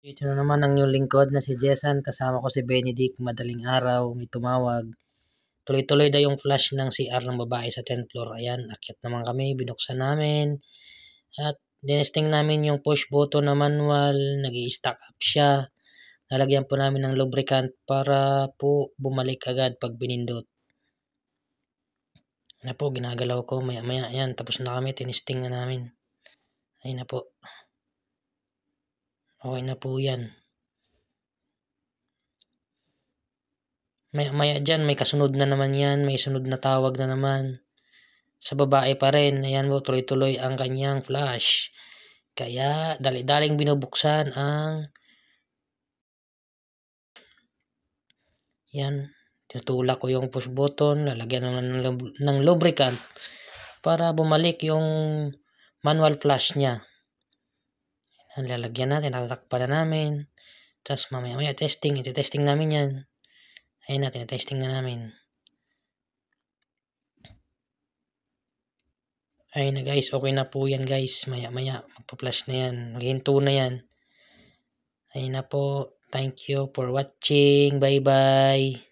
Ito na naman ang inyong lingkod na si Jessan, kasama ko si Benedict. Madaling araw, may tumawag. Tuloy-tuloy daw yung flash ng CR ng babae sa 10th floor. Ayan, akyat naman kami, binuksan namin. At dinesting namin yung push button na manual, nag-i-stack up siya. Lalagyan po namin ng lubricant para po bumalik agad pag binindot. Ano po, ginagalaw ko maya-maya. Ayan, tapos na kami, tinesting na namin. Ayun na po. Okay na po yan. Maya dyan, may kasunod na naman yan. May sunod na tawag na naman. Sa babae pa rin. Ayan po, tuloy-tuloy ang kanyang flash. Kaya, dali-daling binubuksan ang... Yan. Tinutulak ko yung push button. Lalagyan naman ng lubricant para bumalik yung manual flash niya. Yan, lalagyan natin. Natatakpan na namin. Tapos mamaya testing. Iti-testing namin yan. Ayun na, tinatesting na namin. Ayun na guys, okay na po yan guys. Maya magpa-flash na yan. Maghinto na yan. Ayun na po. Thank you for watching. Bye bye.